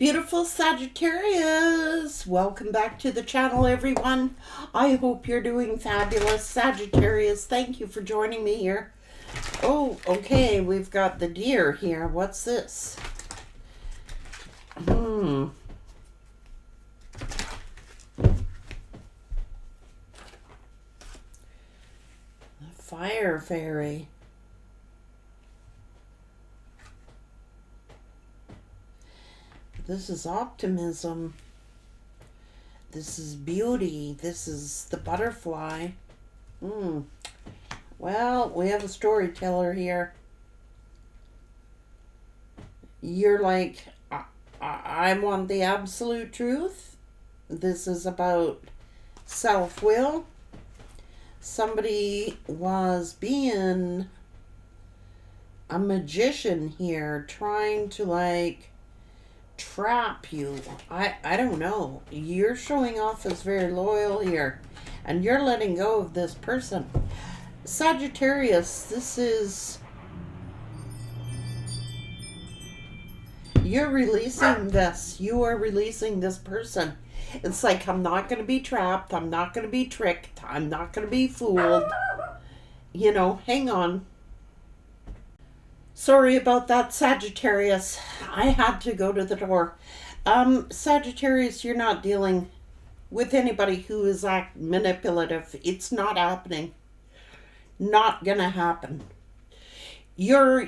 Beautiful Sagittarius, welcome back to the channel, everyone. I hope you're doing fabulous. Sagittarius, thank you for joining me here. Oh, okay, we've got the deer here. What's this? The fire fairy. This is optimism. This is beauty. This is the butterfly. Well, we have a storyteller here. You're like, I want the absolute truth. This is about self-will. Somebody was being a magician here, trying to trap you. I don't know. You're showing off as very loyal here, and you're letting go of this person. Sagittarius, this is, you're releasing this. You are releasing this person. It's like, I'm not going to be trapped. I'm not going to be tricked. I'm not going to be fooled. You know, hang on. Sorry about that, Sagittarius. I had to go to the door. Sagittarius, you're not dealing with anybody who is manipulative. It's not happening. Not gonna happen. You're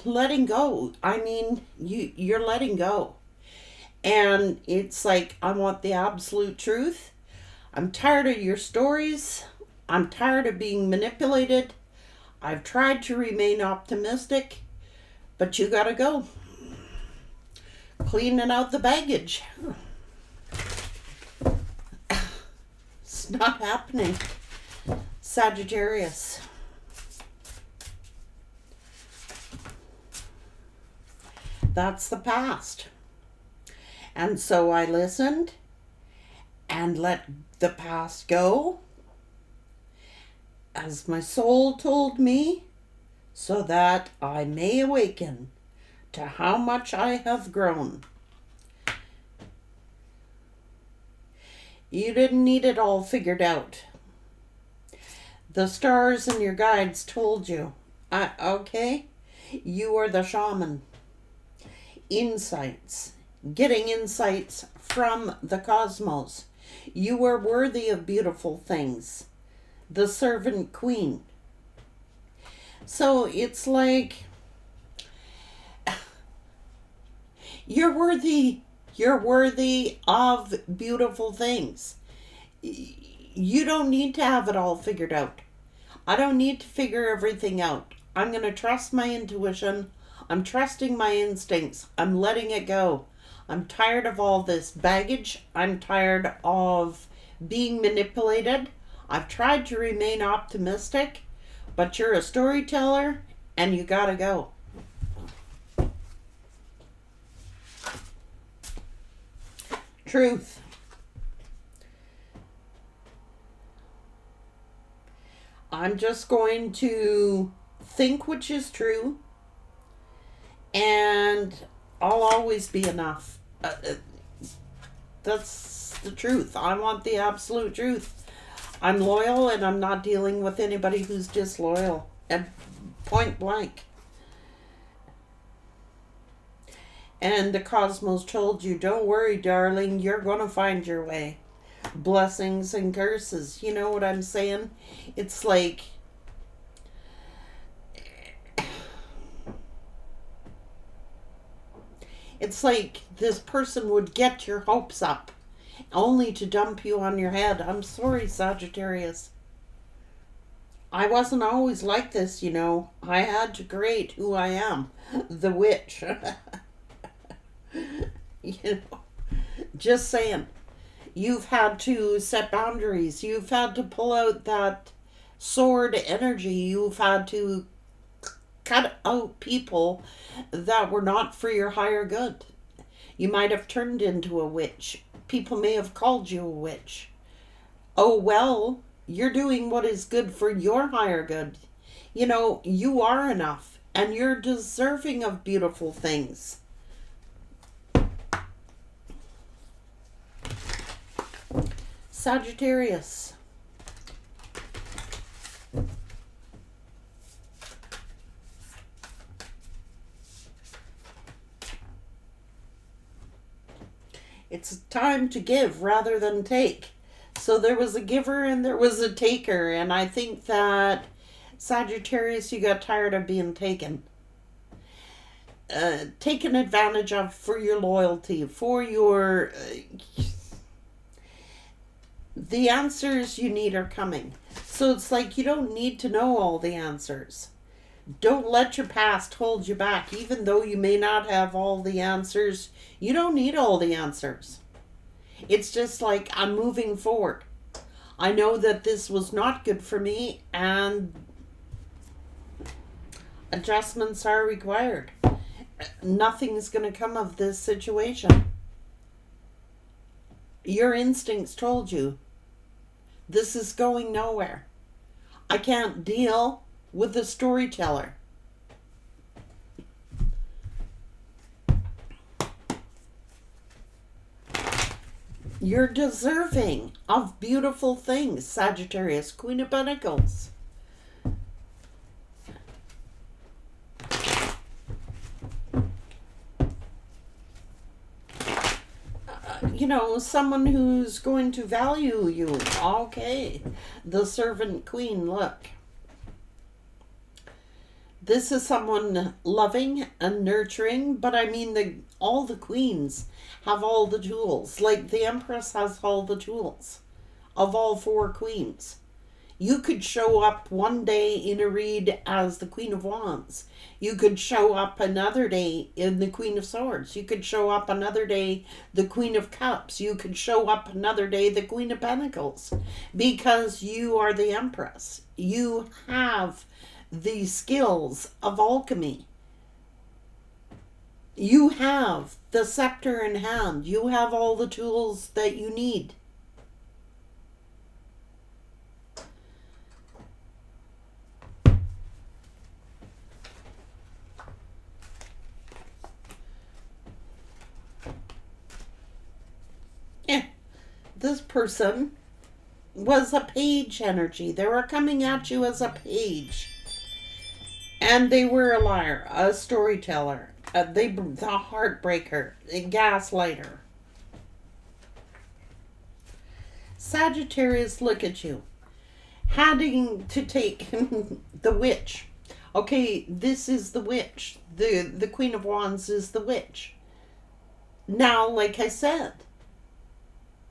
letting go. I mean, you're letting go. And it's like, I want the absolute truth. I'm tired of your stories. I'm tired of being manipulated. I've tried to remain optimistic, but you gotta go. Cleaning out the baggage. It's not happening. Sagittarius. That's the past. And so I listened and let the past go, as my soul told me, so that I may awaken to how much I have grown. You didn't need it all figured out. The stars and your guides told you. Okay? You are the shaman. Insights. Getting insights from the cosmos. You are worthy of beautiful things. The servant queen. So it's like, you're worthy of beautiful things. You don't need to have it all figured out. I don't need to figure everything out. I'm going to trust my intuition. I'm trusting my instincts. I'm letting it go. I'm tired of all this baggage. I'm tired of being manipulated. I've tried to remain optimistic, but you're a storyteller and you gotta go. Truth. I'm just going to think which is true, and I'll always be enough. That's the truth. I want the absolute truth. I'm loyal, and I'm not dealing with anybody who's disloyal. And point blank. And the cosmos told you, don't worry, darling, you're going to find your way. Blessings and curses. You know what I'm saying? It's like, this person would get your hopes up, only to dump you on your head. I'm sorry, Sagittarius. I wasn't always like this, you know. I had to create who I am. The witch. You know, just saying. You've had to set boundaries. You've had to pull out that sword energy. You've had to cut out people that were not for your higher good. You might have turned into a witch. People may have called you a witch. Oh, well, you're doing what is good for your higher good. You know, you are enough, and you're deserving of beautiful things. Sagittarius. It's time to give rather than take. So there was a giver and there was a taker. And I think that, Sagittarius, you got tired of being taken. Taken advantage of for your loyalty, for your... the answers you need are coming. So it's like you don't need to know all the answers. Don't let your past hold you back. Even though you may not have all the answers, you don't need all the answers. It's just like, I'm moving forward. I know that this was not good for me and adjustments are required. Nothing's going to come of this situation. Your instincts told you this is going nowhere. I can't deal with the storyteller. You're deserving of beautiful things, Sagittarius, Queen of Pentacles. Someone who's going to value you. Okay. The Servant Queen, look. This is someone loving and nurturing, but I mean, all the queens have all the tools. Like the Empress has all the tools of all 4 queens. You could show up one day in a read as the Queen of Wands. You could show up another day in the Queen of Swords. You could show up another day the Queen of Cups. You could show up another day the Queen of Pentacles. Because you are the Empress. You have the skills of alchemy. You have the scepter in hand. You have all the tools that you need. This person was a page energy. They were coming at you as a page. And they were a liar, a storyteller, the heartbreaker, a gaslighter. Sagittarius, look at you. Having to take the witch. Okay, this is the witch. The Queen of Wands is the witch. Now, like I said,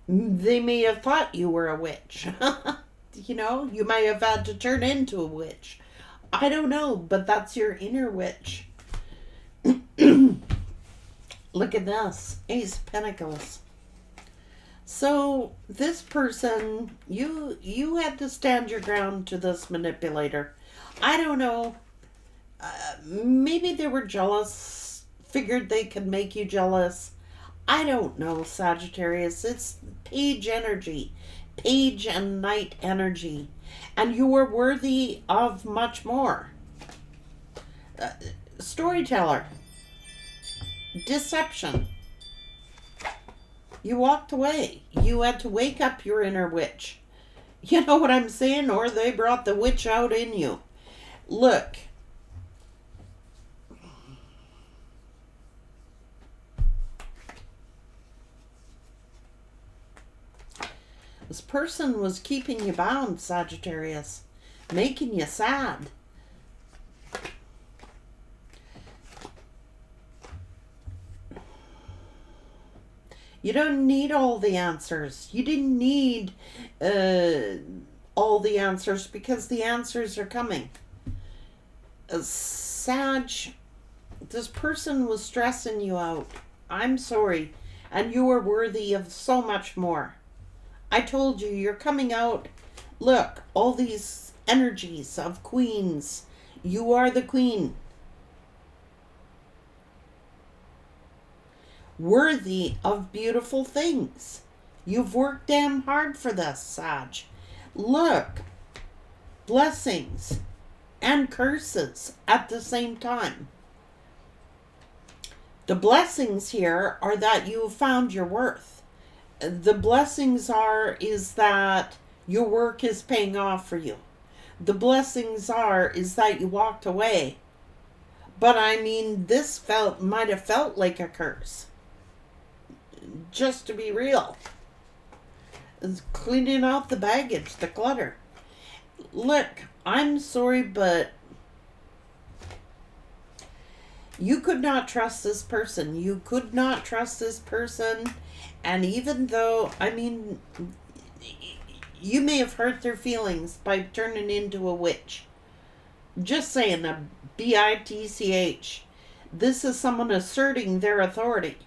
they may have thought you were a witch. You may have had to turn into a witch. I don't know, but that's your inner witch. Look at this. Ace of Pentacles. So, this person, you had to stand your ground to this manipulator. I don't know. Maybe they were jealous. Figured they could make you jealous. I don't know, Sagittarius. It's page energy. Page and knight energy. And you are worthy of much more. Storyteller. Deception. You walked away. You had to wake up your inner witch. You know what I'm saying? Or they brought the witch out in you. Look. This person was keeping you bound, Sagittarius. Making you sad. You don't need all the answers. You didn't need all the answers because the answers are coming. Sag, this person was stressing you out. I'm sorry. And you are worthy of so much more. I told you, you're coming out. Look, all these energies of queens. You are the queen. Worthy of beautiful things. You've worked damn hard for this, Sag. Look, blessings and curses at the same time. The blessings here are that you have found your worth. The blessings is that your work is paying off for you. The blessings is that you walked away. But I mean, this might have felt like a curse. Just to be real. It's cleaning out the baggage, the clutter. Look, I'm sorry, but you could not trust this person. You could not trust this person. And even though, I mean, you may have hurt their feelings by turning into a witch. Just saying, a bitch. This is someone asserting their authority,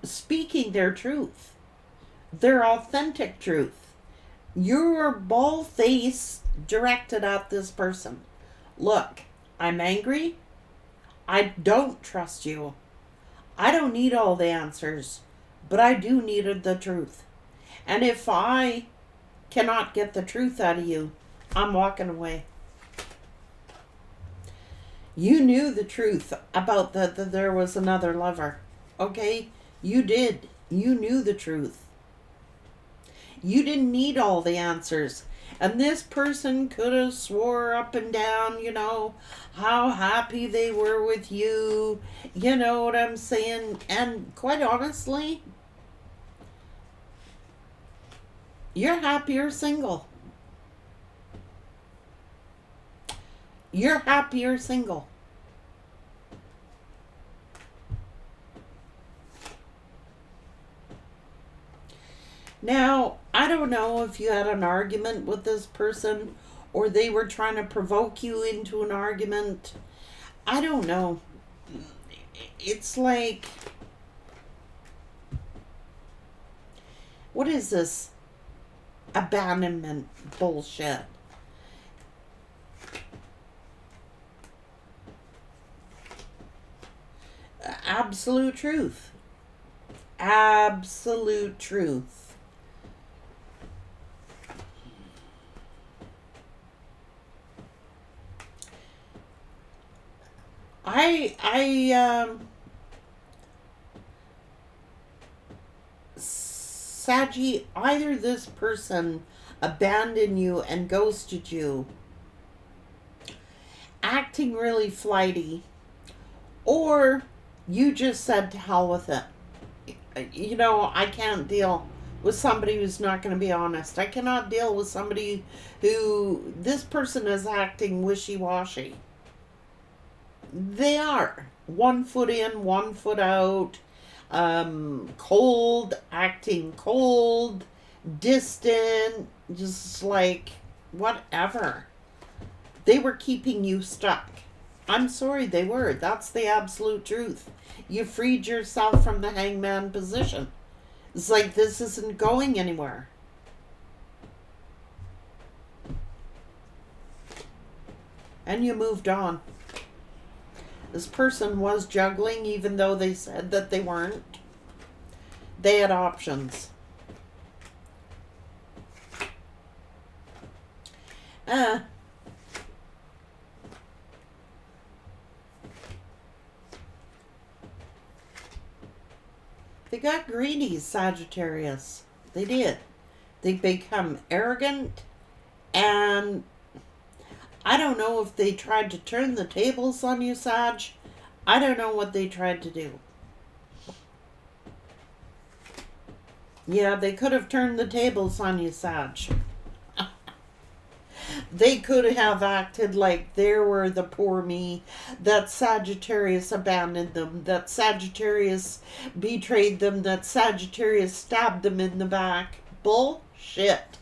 speaking their truth, their authentic truth. Your bald face directed at this person. Look, I'm angry. I don't trust you. I don't need all the answers, but I do need the truth. And if I cannot get the truth out of you, I'm walking away. You knew the truth about that there was another lover. Okay? You did. You knew the truth. You didn't need all the answers. And this person could have swore up and down, how happy they were with you. You know what I'm saying? And quite honestly, you're happier single. You're happier single. Now, I don't know if you had an argument with this person or they were trying to provoke you into an argument. I don't know. It's like, what is this abandonment bullshit? Absolute truth. Absolute truth. Saggy, either this person abandoned you and ghosted you, acting really flighty, or you just said to hell with it. I can't deal with somebody who's not going to be honest. I cannot deal with somebody who, this person is acting wishy-washy. They are. 1 foot in, 1 foot out. Cold, acting cold, distant, just like whatever. They were keeping you stuck. I'm sorry, they were. That's the absolute truth. You freed yourself from the hangman position. It's like this isn't going anywhere. And you moved on. This person was juggling even though they said that they weren't. They had options. They got greedy, Sagittarius. They did. They become arrogant, and I don't know if they tried to turn the tables on you, Sag. I don't know what they tried to do. Yeah, they could have turned the tables on you, Sag. They could have acted like they were the poor me, that Sagittarius abandoned them, that Sagittarius betrayed them, that Sagittarius stabbed them in the back. Bullshit.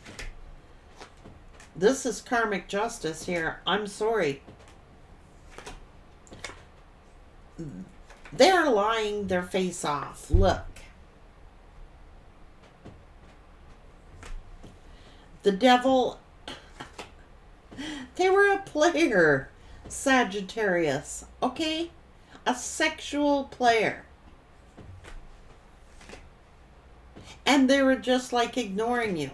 This is karmic justice here. I'm sorry. They're lying their face off. Look. The devil. They were a player, Sagittarius. Okay? A sexual player. And they were just like ignoring you.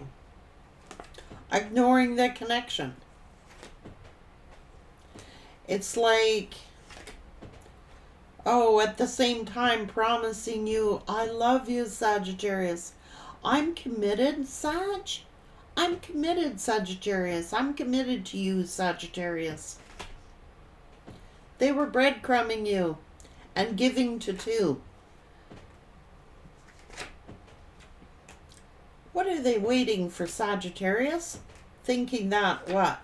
Ignoring the connection. It's like, at the same time promising you, I love you, Sagittarius. I'm committed, Sag. I'm committed, Sagittarius. I'm committed to you, Sagittarius. They were breadcrumbing you and giving to two. What are they waiting for, Sagittarius? Thinking that what?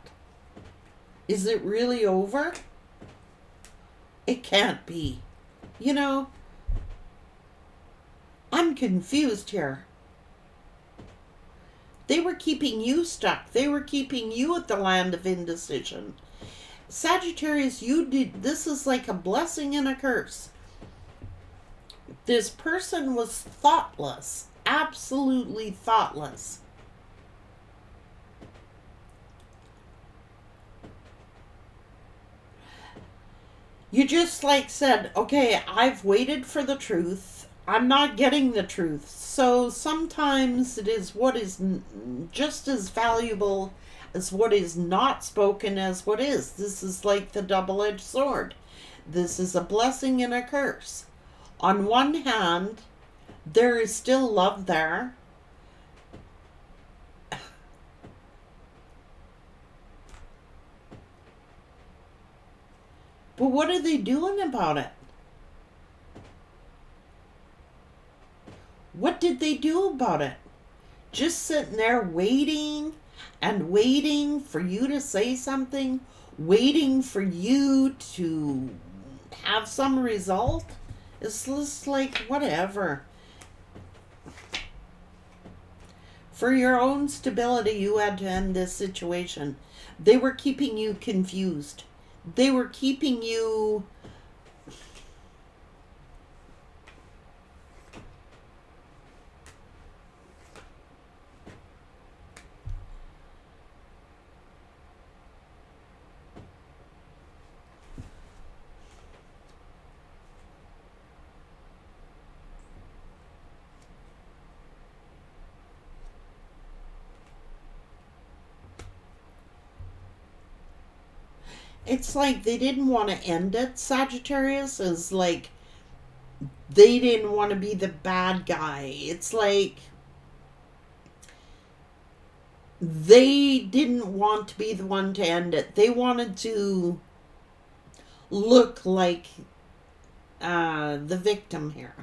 Is it really over? It can't be. You know, I'm confused here. They were keeping you stuck. They were keeping you at the land of indecision. Sagittarius, this is like a blessing and a curse. This person was thoughtless. Absolutely thoughtless. You just like said, okay, I've waited for the truth. I'm not getting the truth. So sometimes it is what is just as valuable as what is not spoken as what is. This is like the double-edged sword. This is a blessing and a curse. On one hand, there is still love there. But what are they doing about it? What did they do about it? Just sitting there waiting and waiting for you to say something, waiting for you to have some result? It's just like, whatever. For your own stability, you had to end this situation. They were keeping you confused. They were keeping you... It's like they didn't want to end it, Sagittarius. Is like they didn't want to be the bad guy. It's like they didn't want to be the one to end it. They wanted to look like the victim here.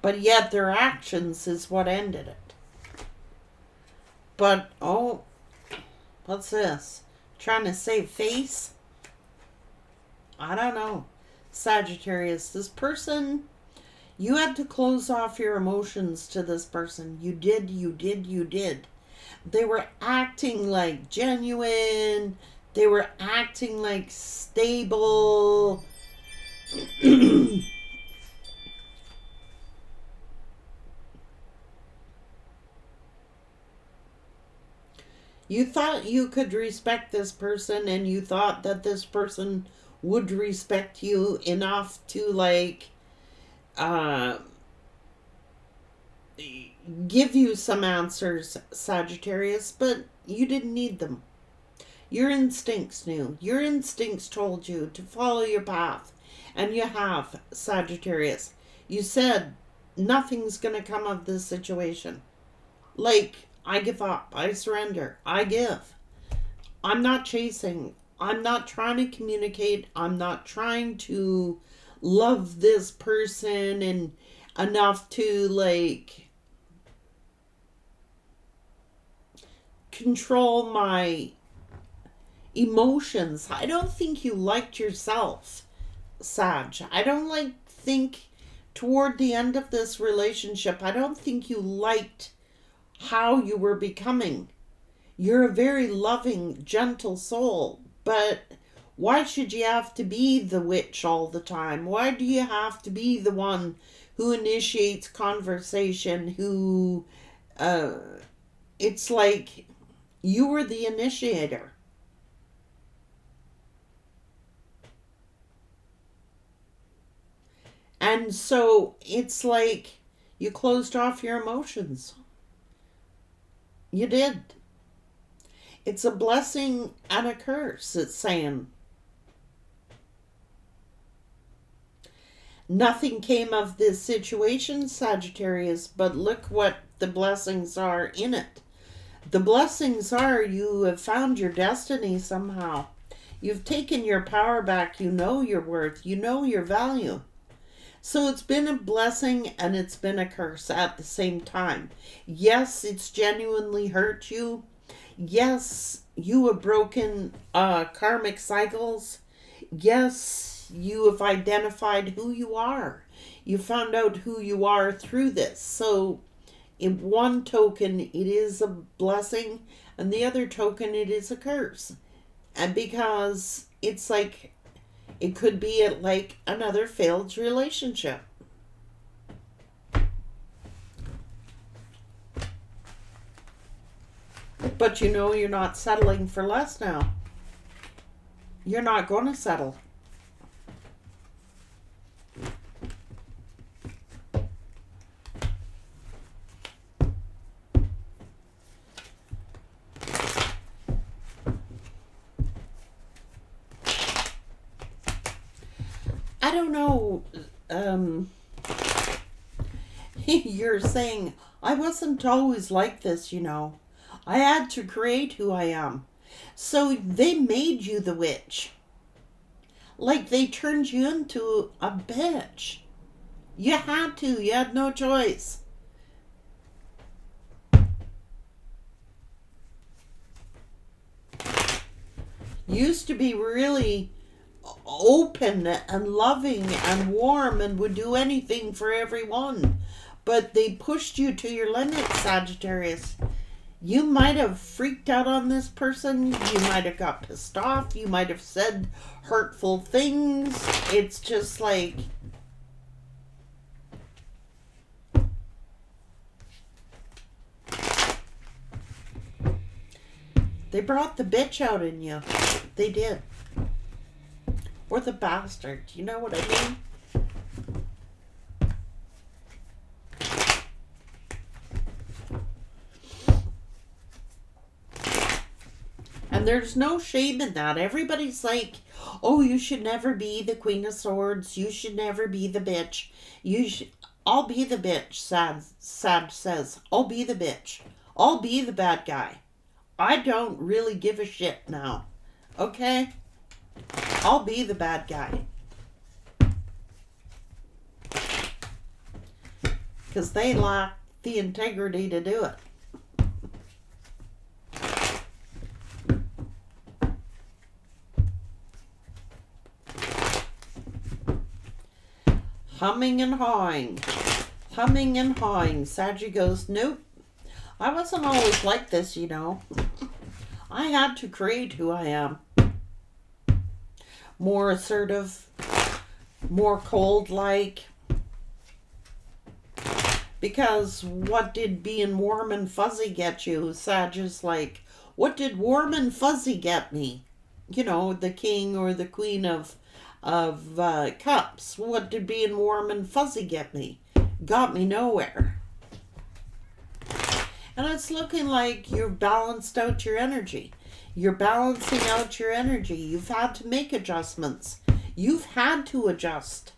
But yet their actions is what ended it. But, oh, what's this? Trying to save face? I don't know. Sagittarius, this person, you had to close off your emotions to this person. You did. They were acting like genuine. They were acting like stable. You thought you could respect this person, and you thought that this person would respect you enough to like give you some answers, Sagittarius, but you didn't need them. Your instincts knew. Your instincts told you to follow your path, and you have, Sagittarius. You said nothing's going to come of this situation. Like, I give up. I surrender. I give. I'm not chasing. I'm not trying to communicate. I'm not trying to love this person and enough to like control my emotions. I don't think you liked yourself, Sag. I don't think toward the end of this relationship, I don't think you liked how you were becoming. You're a very loving, gentle soul, but why should you have to be the witch all the time? Why do you have to be the one who initiates conversation, who, it's like you were the initiator. And so it's like you closed off your emotions. You did. It's a blessing and a curse, it's saying. Nothing came of this situation, Sagittarius, but look what the blessings are in it. The blessings are you have found your destiny somehow. You've taken your power back. You know your worth. You know your value. So it's been a blessing and it's been a curse at the same time. Yes, it's genuinely hurt you. Yes, you have broken karmic cycles. Yes, you have identified who you are. You found out who you are through this. So in one token, it is a blessing, and the other token, it is a curse. And because it's like, it could be like another failed relationship. But you know you're not settling for less now. You're not going to settle. I don't know. You're saying, I wasn't always like this, you know. I had to create who I am. So they made you the witch. Like they turned you into a bitch. You had to. You had no choice. Used to be really open and loving and warm and would do anything for everyone. But they pushed you to your limits, Sagittarius. You might have freaked out on this person. You might have got pissed off. You might have said hurtful things. It's just like, they brought the bitch out in you. They did. Or the bastard. You know what I mean? And there's no shame in that. Everybody's like, oh, you should never be the Queen of Swords. You should never be the bitch. I'll be the bitch, Sag says. I'll be the bitch. I'll be the bad guy. I don't really give a shit now. Okay? I'll be the bad guy. Because they lack the integrity to do it. Humming and hawing. Humming and hawing. Saggy goes, nope. I wasn't always like this, you know. I had to create who I am. More assertive. More cold-like. Because what did being warm and fuzzy get you? Sag is like, what did warm and fuzzy get me? You know, the king or the queen of cups. What did being warm and fuzzy get me? Got me nowhere. And it's looking like you've balanced out your energy. You're balancing out your energy. You've had to make adjustments. You've had to adjust.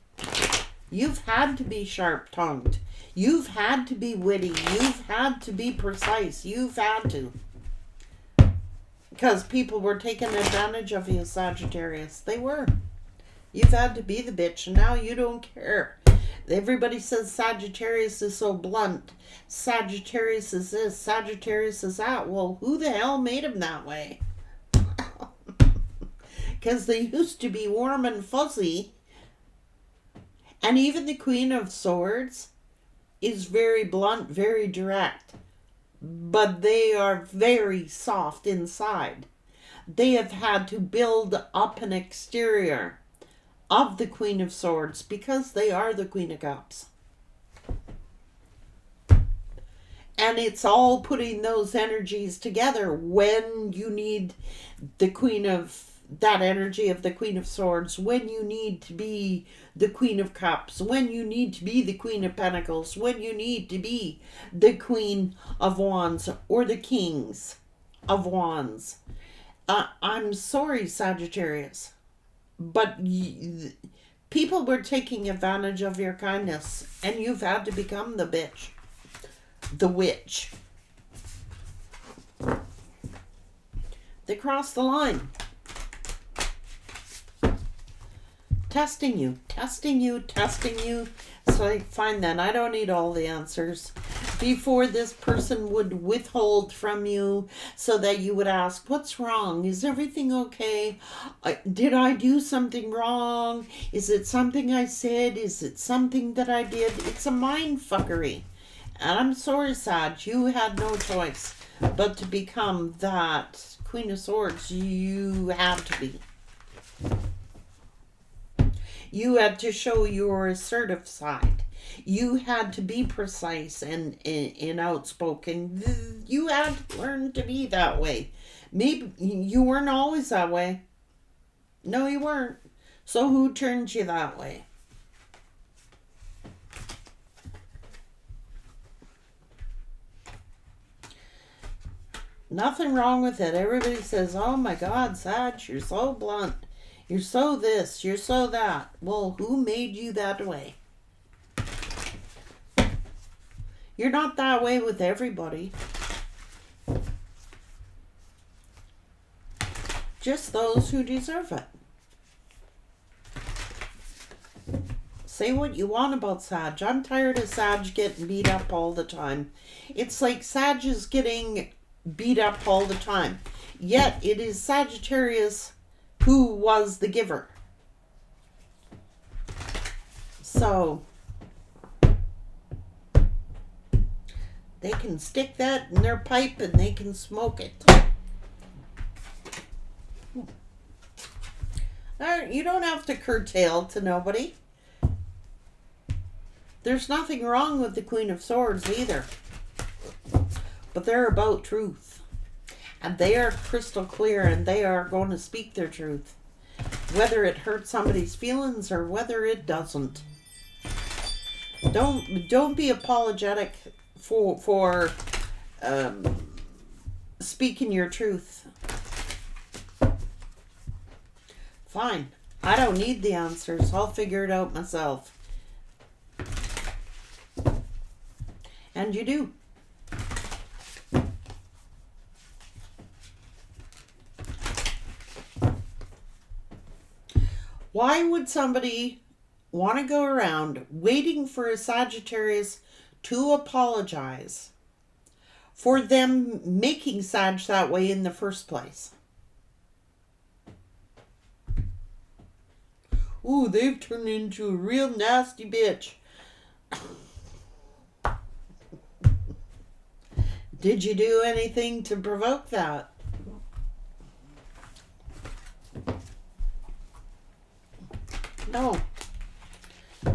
You've had to be sharp-tongued. You've had to be witty. You've had to be precise. You've had to. Because people were taking advantage of you, Sagittarius. They were. You've had to be the bitch, and now you don't care. Everybody says Sagittarius is so blunt. Sagittarius is this. Sagittarius is that. Well, who the hell made him that way? Because they used to be warm and fuzzy. And even the Queen of Swords is very blunt, very direct. But they are very soft inside. They have had to build up an exterior of the Queen of Swords because they are the Queen of Cups. And it's all putting those energies together when you need the Queen of, that energy of the Queen of Swords, when you need to be the Queen of Cups, when you need to be the Queen of Pentacles, when you need to be the Queen of Wands or the Kings of Wands. I'm sorry, Sagittarius, but People were taking advantage of your kindness, and you've had to become the bitch. The witch. They crossed the line. Testing you, testing you, testing you. So I find that I don't need all the answers. Before this person would withhold from you so that you would ask, what's wrong? Is everything okay? Did I do something wrong? Is it something I said? Is it something that I did? It's a mind fuckery. And I'm sorry, Sag, you had no choice but to become that Queen of Swords. You had to be. You had to show your assertive side. You had to be precise and outspoken. You had to learn to be that way. Maybe you weren't always that way. No, you weren't. So who turned you that way? Nothing wrong with it. Everybody says, oh my God, Sag, you're so blunt. You're so this, you're so that. Well, who made you that way? You're not that way with everybody. Just those who deserve it. Say what you want about Sag. I'm tired of Sag getting beat up all the time. It's like Sag is getting beat up all the time. Yet it is Sagittarius who was the giver. So they can stick that in their pipe and they can smoke it. You don't have to curtail to nobody. There's nothing wrong with the Queen of Swords either. But they're about truth. And they are crystal clear, and they are going to speak their truth. Whether it hurts somebody's feelings or whether it doesn't. Don't be apologetic for speaking your truth. Fine. I don't need the answers. I'll figure it out myself. And you do. Why would somebody want to go around waiting for a Sagittarius to apologize for them making Sag that way in the first place? Ooh, they've turned into a real nasty bitch. Did you do anything to provoke that? No.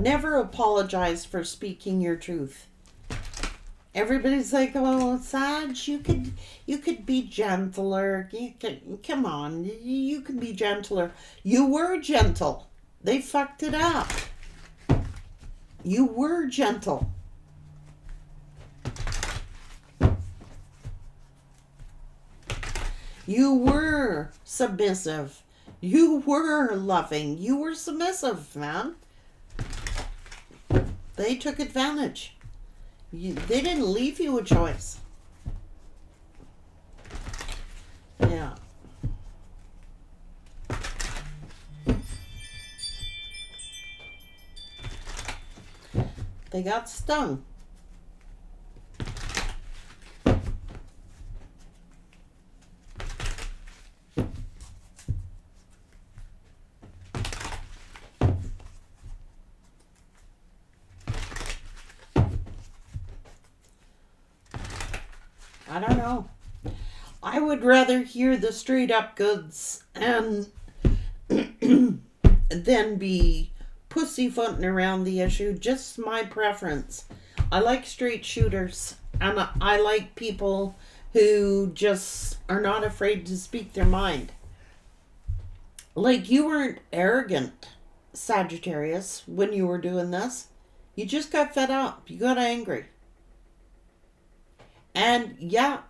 Never apologize for speaking your truth. Everybody's like, oh, Sag, you could be gentler. Come on, you can be gentler. You were gentle. They fucked it up. You were gentle. You were submissive. You were loving. You were submissive, man. They took advantage. They didn't leave you a choice. Yeah. They got stung. I don't know. I would rather hear the straight up goods and than be pussyfooting around the issue. Just my preference. I like straight shooters, and I like people who just are not afraid to speak their mind. Like, you weren't arrogant, Sagittarius, when you were doing this. You just got fed up. You got angry. And yeah,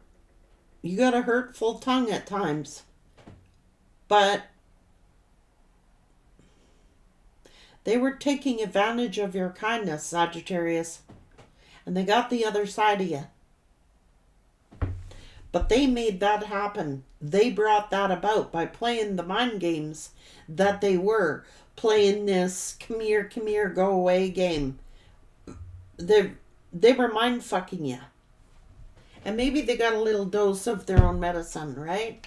you got a hurtful tongue at times. But They were taking advantage of your kindness, Sagittarius. And they got the other side of you. But they made that happen. They brought that about by playing the mind games that they were. Playing this come here, go away game. They were mind fucking you. And maybe they got a little dose of their own medicine, right?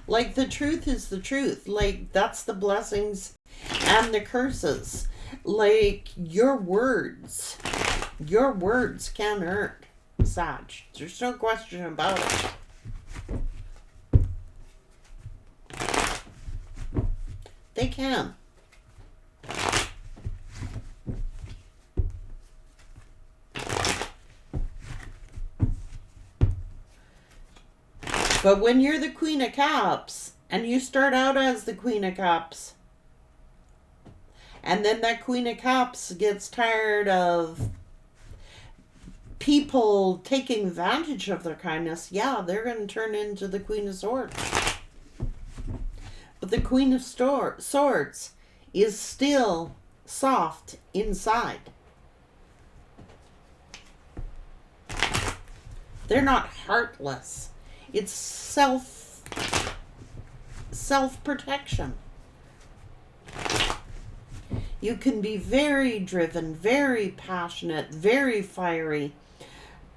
Like, the truth is the truth. Like, that's the blessings and the curses. Like, your words can hurt, Sag. There's no question about it. They can. But when you're the Queen of Cups, and you start out as the Queen of Cups, and then that Queen of Cups gets tired of people taking advantage of their kindness, yeah, they're going to turn into the Queen of Swords. But the Queen of Swords is still soft inside. They're not heartless. It's self-protection. You can be very driven, very passionate, very fiery.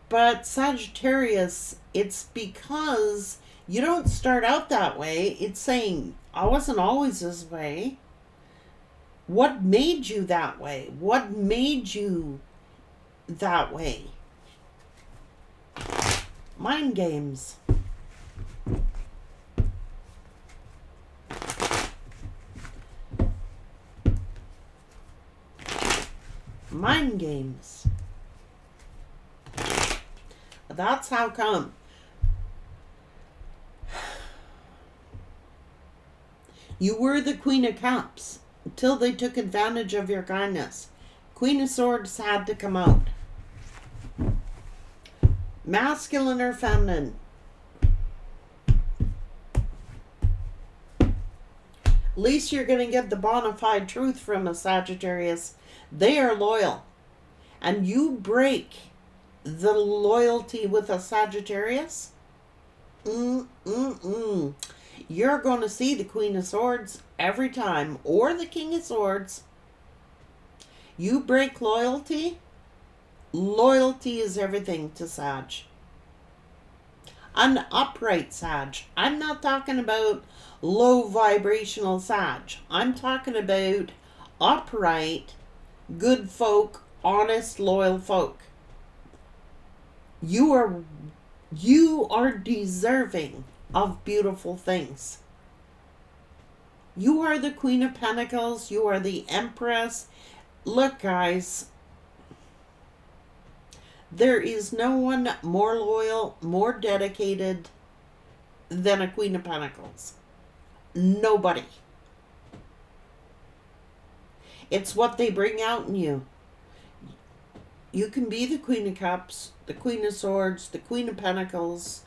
But Sagittarius, it's because you don't start out that way. It's saying, I wasn't always this way. What made you that way? What made you that way? Mind games. Mind games. That's how come. You were the Queen of Cups until they took advantage of your kindness. Queen of Swords had to come out. Masculine or feminine? At least you're going to get the bona fide truth from a Sagittarius. They are loyal. And you break the loyalty with a Sagittarius, you're going to see the Queen of Swords every time, or the King of Swords. You break loyalty. Loyalty is everything to Sag. An upright Sag. I'm not talking about low vibrational Sag. I'm talking about upright, good folk, honest, loyal folk. You are deserving of beautiful things. You are the Queen of Pentacles. You are the Empress. Look, guys, there is no one more loyal, more dedicated than a Queen of Pentacles. Nobody. It's what they bring out in you. You can be the Queen of Cups, the Queen of Swords, the Queen of Pentacles.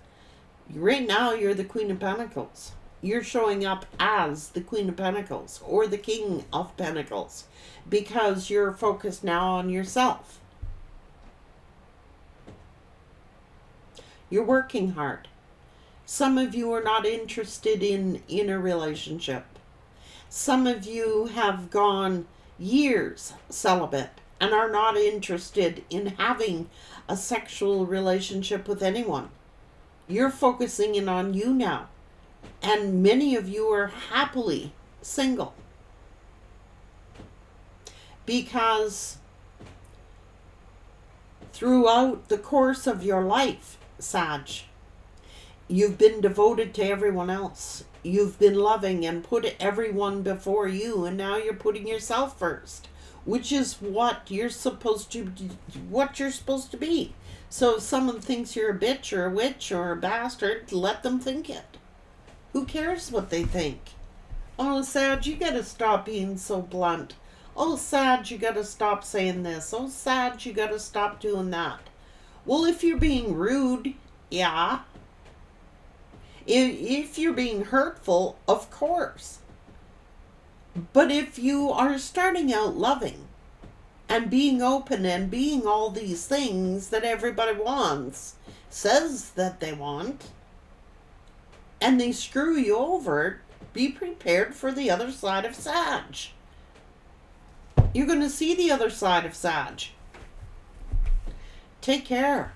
Right now, you're the Queen of Pentacles. You're showing up as the Queen of Pentacles or the King of Pentacles because you're focused now on yourself. You're working hard. Some of you are not interested in a relationship. Some of you have gone years celibate and are not interested in having a sexual relationship with anyone. You're focusing in on you now. And many of you are happily single. Because throughout the course of your life, Sag, you've been devoted to everyone else. You've been loving and put everyone before you, and now you're putting yourself first, which is what you're supposed to be. So if someone thinks you're a bitch or a witch or a bastard, let them think it. Who cares what they think? Oh, Sag, you gotta stop being so blunt. Oh, Sag, you gotta stop saying this. Oh, Sag, you gotta stop doing that. Well, if you're being rude, yeah. If you're being hurtful, of course. But if you are starting out loving and being open and being all these things that everybody wants, says that they want, and they screw you over, be prepared for the other side of Sag. You're going to see the other side of Sag. Take care.